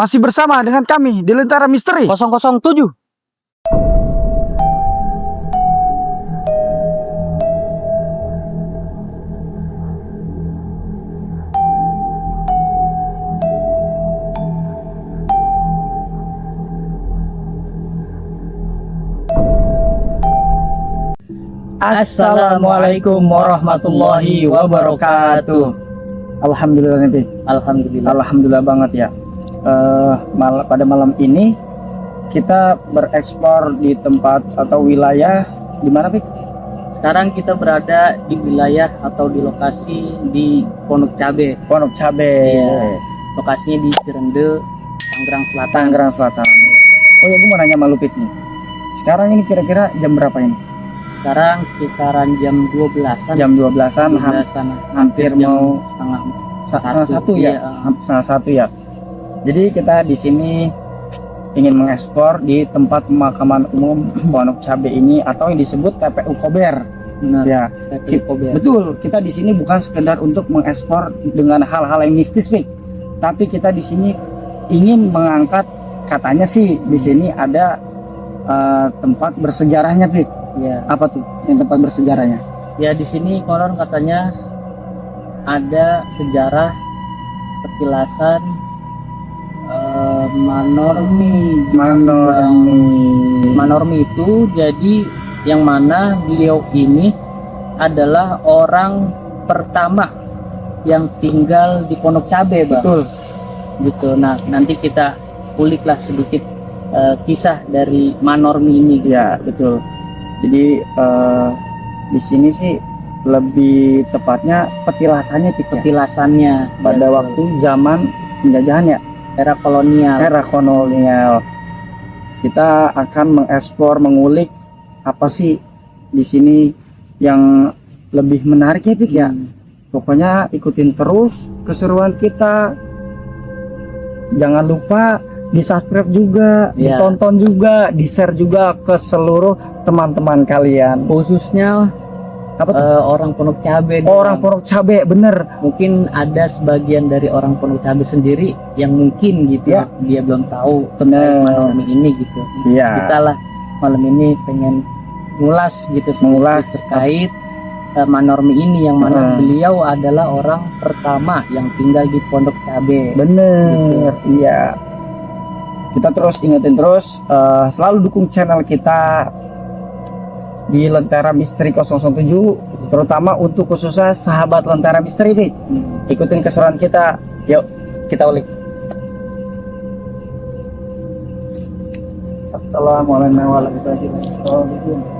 Masih bersama dengan kami di Lentera Misteri 007. Assalamualaikum warahmatullahi wabarakatuh. Alhamdulillah nanti. Alhamdulillah banget ya. Pada malam ini kita berekspor di tempat atau wilayah di mana, Pik? Sekarang kita berada di wilayah atau di lokasi di Pondok Cabe. Pondok Cabe. Iya. Lokasinya di Cirende, Tangerang Selatan. Tangerang Selatan. Oh ya, gue mau nanya sama lu, Pik nih. Sekarang ini kira-kira jam berapa ini? Sekarang kisaran jam 12-an. Jam 12-an, hampir jam mau setengah satu ya. Iya. Hampir setengah satu ya. Jadi kita di sini ingin mengekspor di tempat pemakaman umum Pondok Cabe ini atau yang disebut TPU Kober. Benar. Ya, TPU Kober. betul. Kita di sini bukan sekedar untuk mengekspor dengan hal-hal yang mistis, Pik. Tapi kita di sini ingin mengangkat, katanya sih di sini ada tempat bersejarahnya, Pik. Ya. Apa tuh yang tempat bersejarahnya? Ya, di sini konon katanya ada sejarah petilasan Manormi itu jadi yang mana beliau ini adalah orang pertama yang tinggal di Pondok Cabe, Bang. Betul. Gitu. Nah, nanti kita uliklah sedikit kisah dari Manormi ini. Ya, betul. Jadi di sini sih lebih tepatnya petilasannya, Pik, ya? Petilasannya Pada ya, waktu zaman penjajahan ya, era kolonial. era kolonial. Kita akan mengekspor, mengulik apa sih di sini yang lebih menarik ya, Pik, ya. Pokoknya ikutin terus keseruan kita. Jangan lupa di-subscribe juga, Ya. ditonton juga, di-share juga ke seluruh teman-teman kalian. Khususnya Apa tuh? orang Pondok Cabe. Orang Pondok Cabe, bener. Mungkin ada sebagian dari orang Pondok Cabe sendiri yang mungkin gitu Ya. dia belum tahu Bener. tentang Manormi ini gitu. Iya. Kita lah malam ini pengen ngulas gitu, Mengulas terkait Manormi ini yang mana Hmm. beliau adalah orang pertama yang tinggal di Pondok Cabe. Bener, iya. Kita terus ingetin terus, selalu dukung channel kita di Lentera Misteri 007, terutama untuk khususnya sahabat Lentera Misteri nih. Ikutin keseruan kita, yuk kita ulik. Assalamualaikum warahmatullahi wabarakatuh.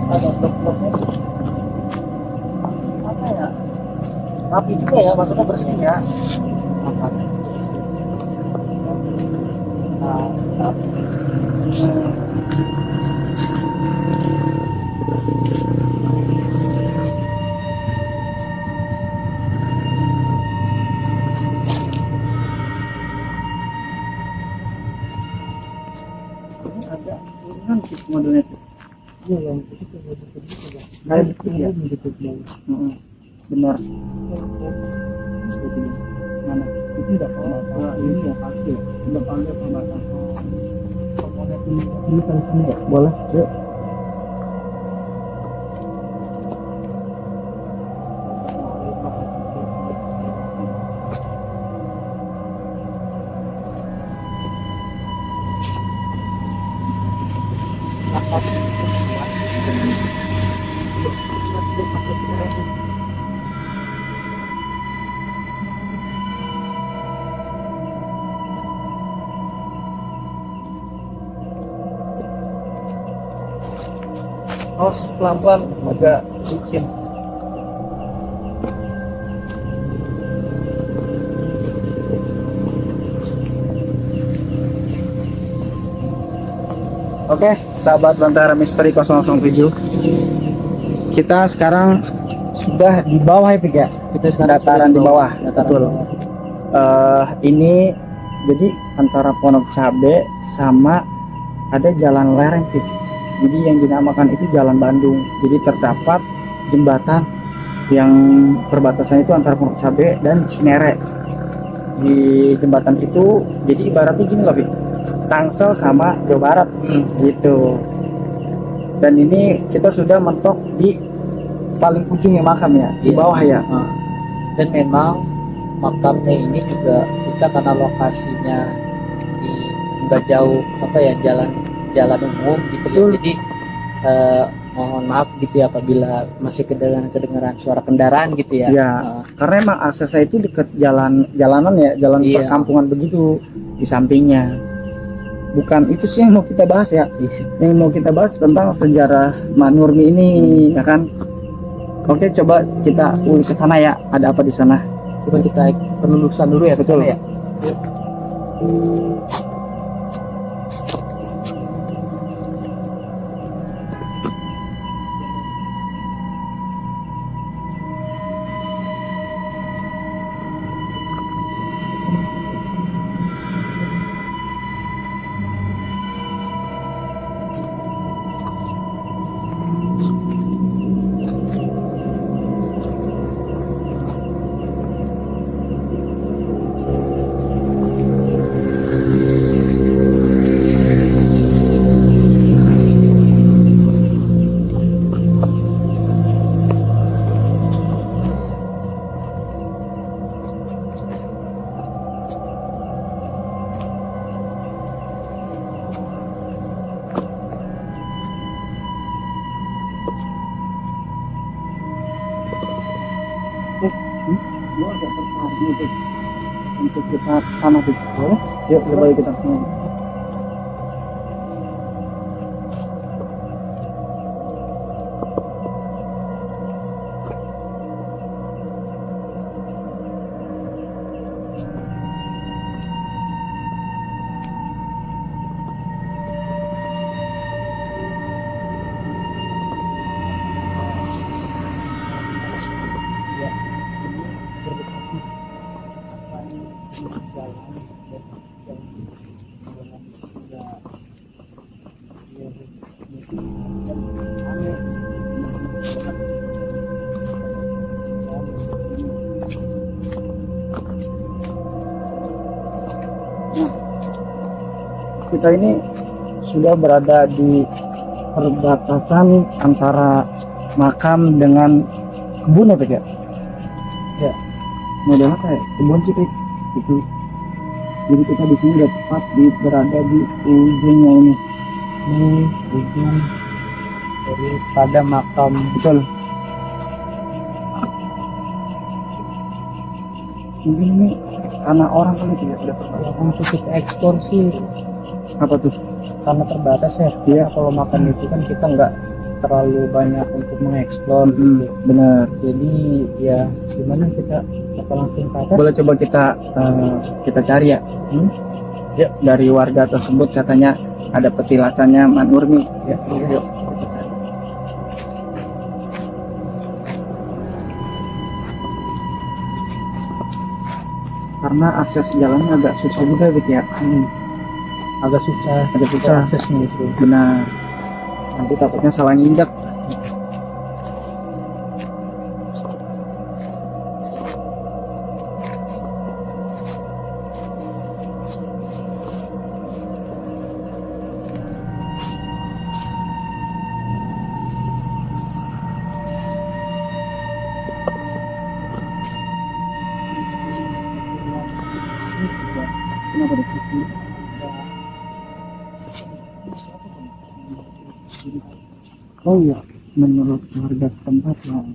Ada blok-bloknya apa ya, rapi juga ya, maksudnya bersih ya. Ada turunan sih modelnya tuh. Iya, yang itu Nah, itu ya. Benar. Mana? Itu udah pembatas. Ini ya pasti. Udah panggil pembatas. Ini kan sini ya. Boleh. Yuk. Harus pelan-pelan, agak licin. Oke, sahabat Lentera Misteri 007. Kita sekarang sudah di bawah ya Pik ya. Kita sekarang Dataran di bawah. Dataran Betul. di bawah. Ini jadi antara Pondok Cabe sama ada jalan lereng Pik. Jadi yang dinamakan itu Jalan Bandung. Jadi terdapat jembatan yang perbatasan itu antara Pondok Cabe dan Cinere. Di jembatan itu jadi ibaratnya gini loh Pik, Tangsel sama Jawa Barat gitu. Dan ini kita sudah mentok di paling ujungnya makam ya, di Iya. bawah ya. Nah, dan memang makamnya ini juga kita karena lokasinya di nggak jauh apa ya, jalan umum gitu ya. Betul. Jadi mohon maaf gitu ya apabila masih kedengaran suara kendaraan gitu ya. Iya. Nah, Karena emang aksesnya itu dekat jalanan ya, jalan Iya. perkampungan begitu di sampingnya. Bukan itu sih yang mau kita bahas ya. Yang mau kita bahas tentang sejarah Mak Nurmi ini ya kan. Oke, coba kita ulik ke sana ya. Ada apa di sana? coba kita penelusuran dulu ya ke Betul. sana ya. Gua agak tertarik nih, Dik, untuk kita ke sana Dik. Boleh? Yuk, coba kita ke sana. Kita ini sudah berada di perbatasan antara makam dengan kebun ya Pak ya? Ya, model apa ya? Kebun sih Pak. Itu. Jadi kita di sini udah tepat berada di ujungnya ini. Ini ujung Daripada makam betul. Mungkin ini karena orang kali ya udah pernah. untuk kita ekspor sih Apa tuh? karena terbatas ya. Iya. Karena kalau makan itu kan kita nggak terlalu banyak untuk mengeksplor Hmm, gitu. benar. Jadi ya gimana kita langsung ke atas. Boleh coba kita cari ya. Ya, dari warga tersebut katanya ada petilasannya Mak Nurmi. Ya, yuk. Karena akses jalannya agak susah juga gitu ya. Agak susah Agak susah. aksesnya itu. Benar. Nanti takutnya salah nginjak. Kenapa di situ? Oh iya, menurut warga setempat yang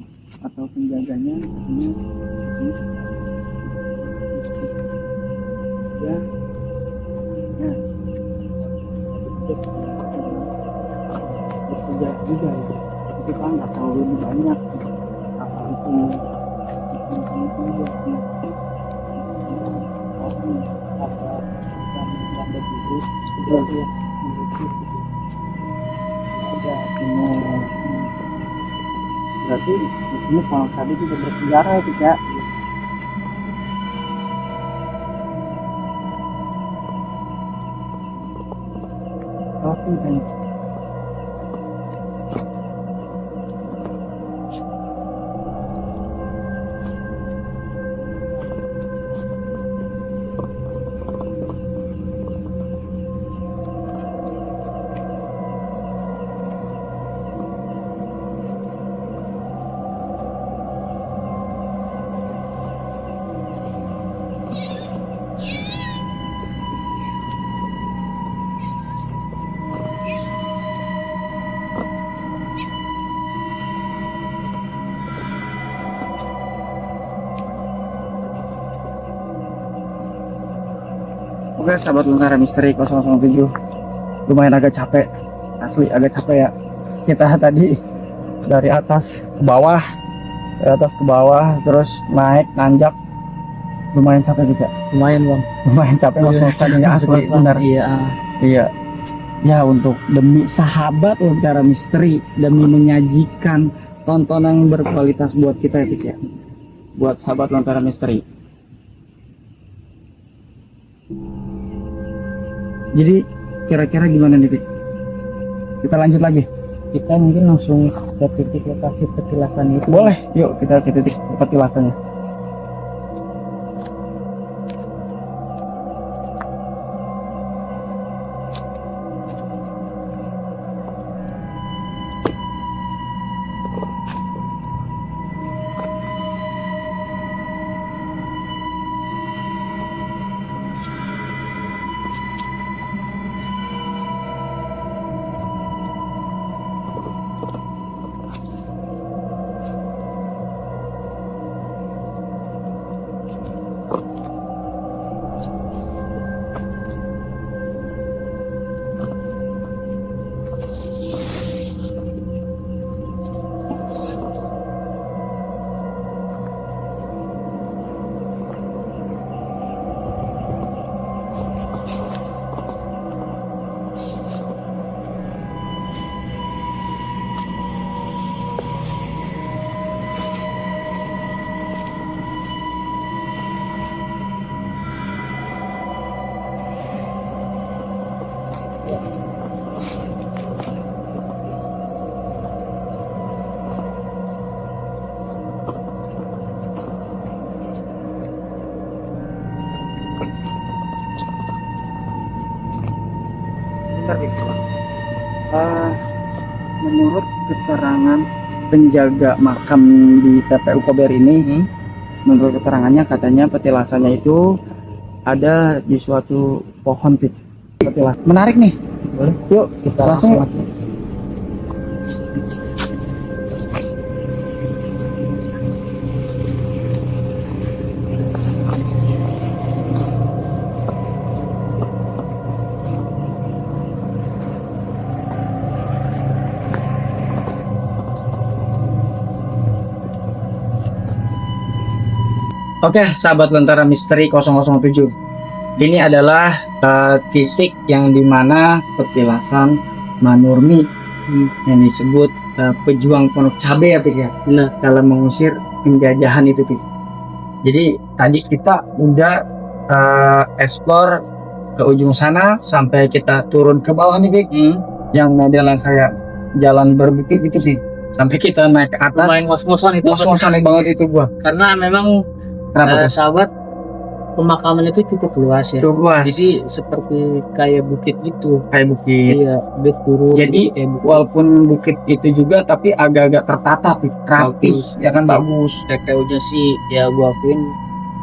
atau penjaganya ini ya, ya bersejarah juga itu. Tapi kita nggak tahu lebih banyak apa itu juga Ada dulu itu ya menurut ada benar. berarti di sini pohon cabai juga bersejarah ya Pik ya. Oke, thank you. Oke sahabat Lentera Misteri 007, lumayan agak capek, asli agak capek ya. Kita tadi dari atas ke bawah, terus naik nanjak, lumayan capek juga. Lumayan bang. Lumayan capek ngos-ngosan ini asli benar. Iya. Ya untuk demi sahabat Lentera Misteri, demi menyajikan tontonan berkualitas buat kita ya Pik ya. Buat sahabat Lentera Misteri. Jadi kira-kira gimana nih Pik? Kita lanjut lagi. Kita mungkin langsung ke titik lokasi petilasan itu. Boleh, yuk kita ke titik petilasannya. Menurut keterangan penjaga makam di TPU Kober ini, menurut keterangannya katanya petilasannya itu ada di suatu pohon petilas. Menarik nih. Boleh. Yuk Kita langsung. Oke, sahabat Lentera Misteri 007. Ini adalah titik yang dimana petilasan Manurmi yang disebut pejuang Pondok Cabe ya Pik ya. Benar. Dalam mengusir penjajahan itu Pik. Jadi tadi kita udah explore ke ujung sana sampai kita turun ke bawah nih Pik. Yang modelan kayak jalan berbukit gitu sih. Sampai kita naik ke atas. Lumayan ngos-ngosan itu. Ngos-ngosan banget itu gua. Karena memang Kenapa tuh? sahabat, pemakaman itu cukup luas ya. Cukup luas. Jadi seperti kayak bukit gitu. Kayak bukit. Iya, bukit turun. Jadi kayak bukit. walaupun bukit itu juga tapi agak-agak tertata, rapi, Bagus. ya kan bagus. TPU-nya sih ya gua akuin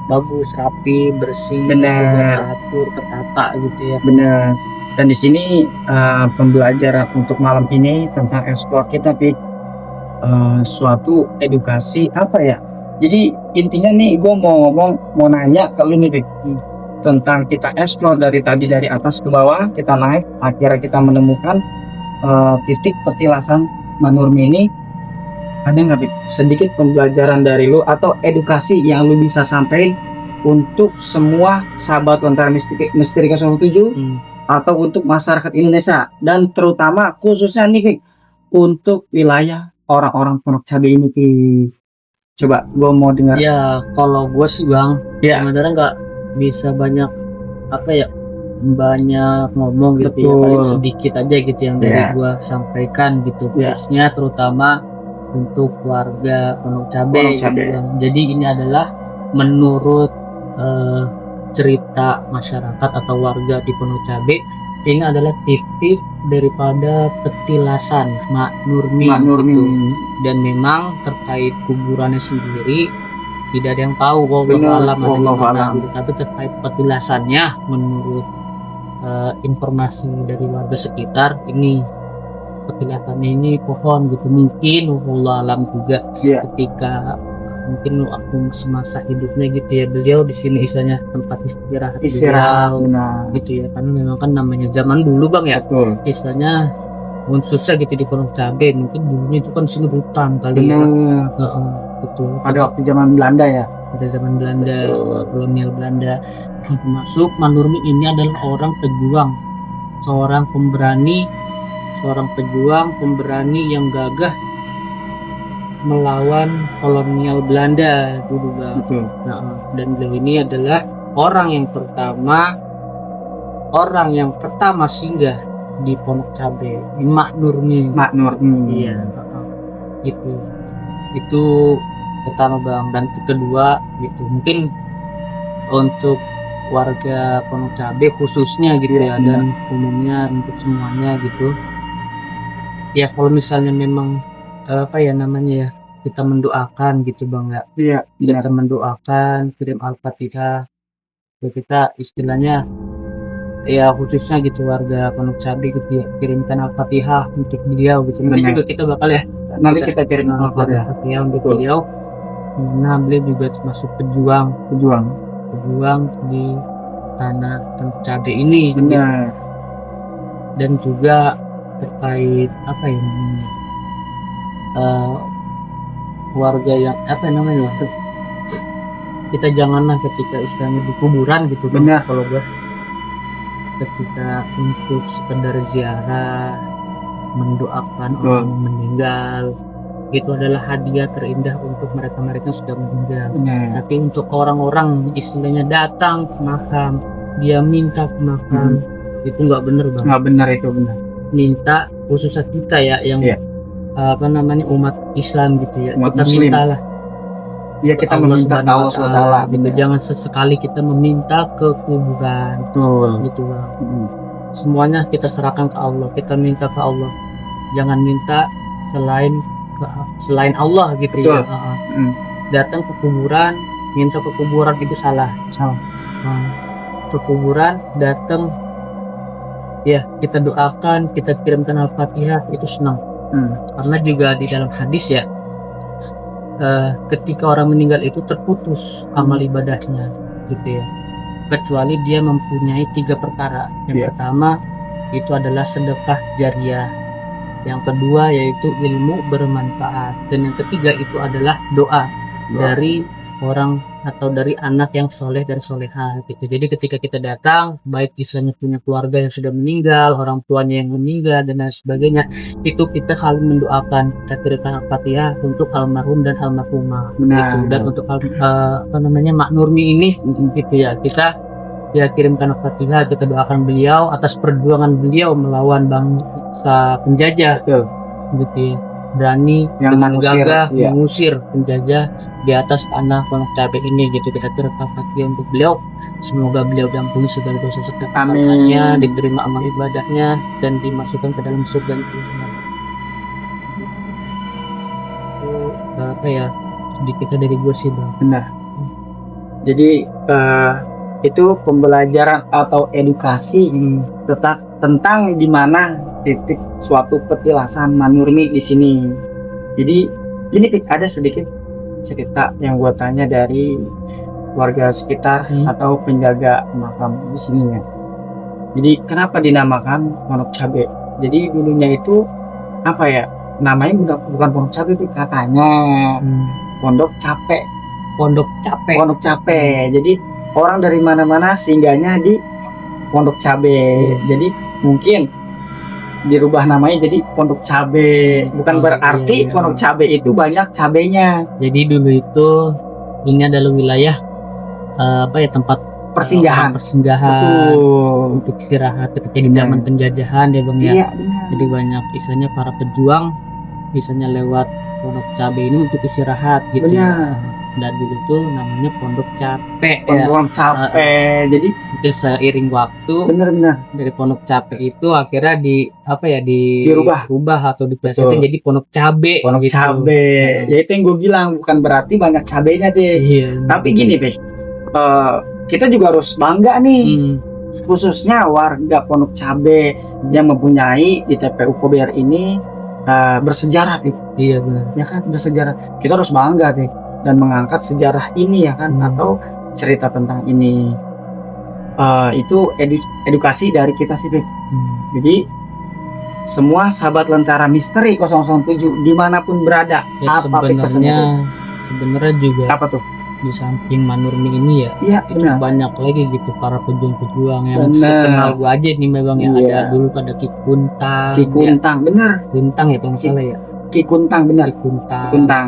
bagus, rapi, bersih, Bener. teratur, tertata gitu ya. Bener. Dan di sini pembelajaran untuk malam ini tentang ekspor kita suatu edukasi apa ya? Jadi intinya nih gue mau nanya ke lu nih Pik, tentang kita eksplor dari tadi dari atas ke bawah, kita naik, akhirnya kita menemukan titik petilasan Manurmi ini. Ada nggak Pik sedikit pembelajaran dari lu atau edukasi yang lu bisa sampaikan untuk semua sahabat Lentera Misteri 007 atau untuk masyarakat Indonesia dan terutama khususnya nih Pik, untuk wilayah orang-orang Pondok Cabe ini Ki? Coba gue mau dengar. Ya kalau gue sih Bang, Ya. sebenarnya nggak bisa banyak apa ya, banyak ngomong gitu ya, Betul. paling sedikit aja gitu yang dari Ya. gue sampaikan gitu, Ya. khususnya terutama untuk warga Pondok Cabe Pondok gitu Cabe. Bang. Jadi ini adalah menurut cerita masyarakat atau warga di Pondok Cabe, ini adalah titik daripada petilasan Mak Nurmi, Mak Nurmi. gitu. Dan memang terkait kuburannya sendiri tidak ada yang tahu, wallahu Benar, alam ada di wallahu mana alam. gitu. Tapi terkait petilasannya menurut informasi dari warga sekitar, ini petilasannya ini pohon gitu, mungkin wallahu alam juga Iya. ketika mungkin waktu semasa hidupnya gitu ya, beliau di sini istilahnya tempat istirahat Istirahat, beliau benar. gitu ya, karena memang kan namanya zaman dulu Bang ya, Betul. istilahnya susah gitu di Pondok Cabe, mungkin dulunya itu kan sini hutan kali ya. Benar. Betul. Pada waktu zaman Belanda ya. Pada zaman Belanda, Betul. kolonial Belanda. Termasuk Mak Nurmi ini adalah orang pejuang, seorang pemberani yang gagah melawan kolonial Belanda dulu Bang. Betul. Dan beliau ini adalah orang yang pertama singgah di Pondok Cabe, Mak Nurmi. Mak Nurmi. Iya, itu pertama Bang. Dan kedua gitu, mungkin untuk warga Pondok Cabe khususnya gitu ya, dan umumnya untuk semuanya gitu ya, kalau misalnya memang apa ya namanya ya, kita mendoakan gitu Bang ya. Iya, Kita mendoakan, kirim Al-Fatihah ya, kita istilahnya ya khususnya gitu warga Pondok Cabe gitu ya, kirimkan Al-Fatihah untuk beliau gitu. Nanti Benar. juga kita bakal ya, Nanti kita kirim Al-Fatihah. Al-Fatihah untuk beliau, karena beliau juga termasuk pejuang di tanah Pondok Cabe ini gitu. Benar. Dan juga terkait apa ya namanya, warga yang apa namanya, kita janganlah ketika istilahnya di kuburan gitu Bang. Benar. Kalau gue ketika untuk sekedar ziarah, mendoakan orang yang meninggal, itu adalah hadiah terindah untuk mereka yang sudah meninggal. Benar. Tapi untuk orang-orang istilahnya datang ke makam, dia minta ke makam, itu nggak bener Bang. Nggak benar itu, benar. Minta khususnya kita ya yang Iya. apa namanya, umat Islam gitu ya, Umat kita Muslim. mintalah Ya, kita Allah meminta Subhanahu Allah wa Ta'ala, SWT. gitu. Benar. Jangan sesekali kita meminta ke kuburan Betul. gitu Bang. Semuanya kita serahkan ke Allah, kita minta ke Allah, jangan minta selain Allah gitu. Betul. Ya. Datang ke kuburan, minta ke kuburan itu salah. Ke kuburan datang ya, kita doakan, kita kirimkan Al-Fatihah, itu senang. Karena juga di dalam hadis ya, ketika orang meninggal itu terputus amal ibadahnya gitu ya, kecuali dia mempunyai 3 perkara. Yang pertama itu adalah sedekah jariah, yang kedua yaitu ilmu bermanfaat, dan yang ketiga itu adalah doa dari orang atau dari anak yang soleh dan solehah gitu. Jadi ketika kita datang, baik misalnya punya keluarga yang sudah meninggal, orang tuanya yang meninggal dan lain sebagainya, itu kita saling mendoakan, kita kirimkan Al-Fatihah untuk almarhum dan almarhumah gitu. Dan untuk apa namanya, Mak Nurmi ini gitu ya, kita ya kirimkan Al-Fatihah, kita doakan beliau atas perjuangan beliau melawan bangsa penjajah gitu ya, berani dengan gagah mengusir penjajah di atas tanah Pondok Cabe ini gitu. Kita kirimkan Al-Fatihah untuk beliau, semoga beliau diampuni segala dosa kesalahannya, diterima amal ibadahnya, dan dimasukkan ke dalam surga. Itu apa ya, sedikit dari gue sih Bang. Benar. Jadi itu pembelajaran atau edukasi tentang di mana titik suatu petilasan Mak Nurmi di sini. Jadi ini ada sedikit cerita yang gue tanya dari warga sekitar atau penjaga makam di sini ya. Jadi kenapa dinamakan Pondok Cabe? Jadi dulunya itu apa ya, namanya bukan Pondok Cabe, itu katanya Pondok Cape. Pondok Cabe. Jadi orang dari mana-mana singgahnya di Pondok Cabe. Jadi mungkin dirubah namanya jadi Pondok Cabe. Bukan Oh, berarti iya. Pondok Cabe itu banyak cabenya. Jadi dulu itu ini adalah wilayah tempat Persinggahan. persinggahan Betul. untuk istirahat ketika di Benar. zaman penjajahan ya bang ya. Iya, benar. Jadi banyak misalnya para pejuang misalnya lewat Pondok Cabe ini untuk istirahat gitu. Benar. Dan dulu tuh namanya Pondok Cabe ya. Pondok Cabe. Jadi Itu seiring waktu benar-benar dari Pondok Cabe itu akhirnya dirubah atau diplesetin Betul. jadi Pondok Cabe Pondok gitu. Cabe. Ya itu yang gue bilang, bukan berarti banyak cabenya deh. Iya. Tapi gini deh, kita juga harus bangga nih, Hmm, khususnya warga Pondok Cabe yang mempunyai di TPU Kober ini bersejarah deh, iya benar. ya kan, bersejarah. Kita harus bangga deh dan mengangkat sejarah ini ya kan, atau cerita tentang ini. Itu edukasi dari kita sih deh. Jadi semua sahabat Lentera Misteri 007 dimanapun berada, Ya apa pesannya sebenarnya juga tuh? Apa tuh? di samping Manurni ini ya Iya, itu benar. banyak lagi gitu para pejuang-pejuang yang Benar. sekenal gua aja nih memang yang Iya. ada dulu pada Ki Kuntang, Ki Kuntang, benar. Kuntang ya kalau nggak salah ya. Ki Kuntang, benar. Ki Kuntang. Ki Kuntang.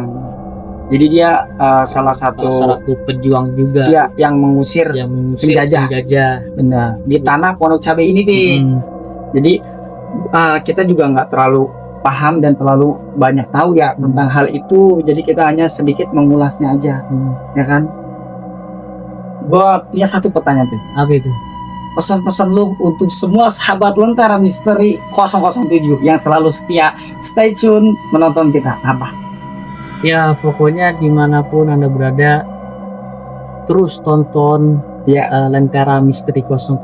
Jadi dia salah Salah satu satu pejuang juga dia yang mengusir, yang mengusir penjajah. benar, di tanah Pondok Cabe ini deh. Hmm, Jadi kita juga nggak terlalu paham dan terlalu banyak tahu ya tentang hal itu. Jadi kita hanya sedikit mengulasnya aja, ya kan? Gua punya satu pertanyaan tuh. apa itu? Pesan-pesan lu untuk semua sahabat Lentera Misteri 007 yang selalu setia stay tune menonton kita, apa? Ya pokoknya dimanapun anda berada terus tonton Ya, Lentera Misteri 007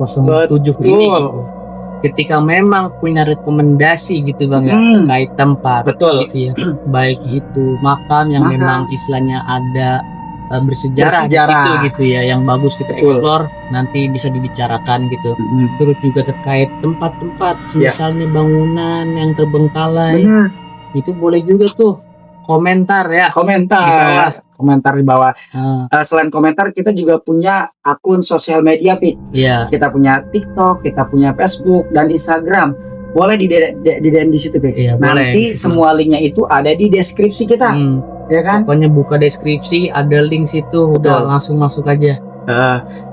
ini. Ketika memang punya rekomendasi gitu bang ya terkait tempat betul. gitu ya, baik itu makam yang Makam. memang istilahnya ada bersejarah di Bersejarah. situ gitu ya, yang bagus kita Betul. explore nanti bisa dibicarakan gitu. Terus juga terkait tempat-tempat Ya. misalnya bangunan yang terbengkalai Benar. itu boleh juga tuh komentar ya. Komentar di bawah. Ah, Selain komentar, kita juga punya akun sosial media, Pi. iya. Kita punya TikTok, kita punya Facebook dan Instagram. Boleh di DM di situ, Pi. Iya, boleh. Nanti semua linknya itu ada di deskripsi kita, Hmm, ya kan? pokoknya buka deskripsi ada link situ, udah Betul. langsung masuk aja.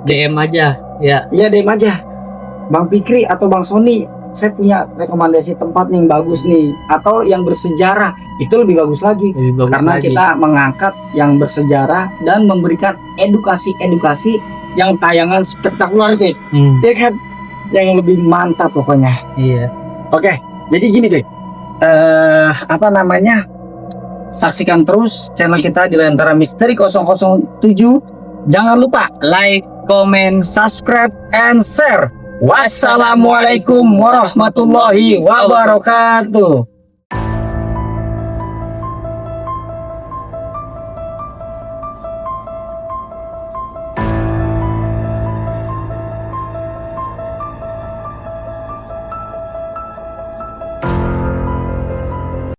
DM aja ya. Ya DM aja, Bang Fikri atau Bang Sony. Saya punya rekomendasi tempat yang bagus nih, atau yang bersejarah, itu lebih bagus lagi. Lebih bagus Karena lagi. kita mengangkat yang bersejarah dan memberikan edukasi yang tayangan spektakuler deh, ya kan? Yang lebih mantap pokoknya. Iya. Oke, jadi gini deh, saksikan terus channel kita di Lentera Misteri 007. Jangan lupa like, comment, subscribe, and share. Wassalamualaikum warahmatullahi wabarakatuh.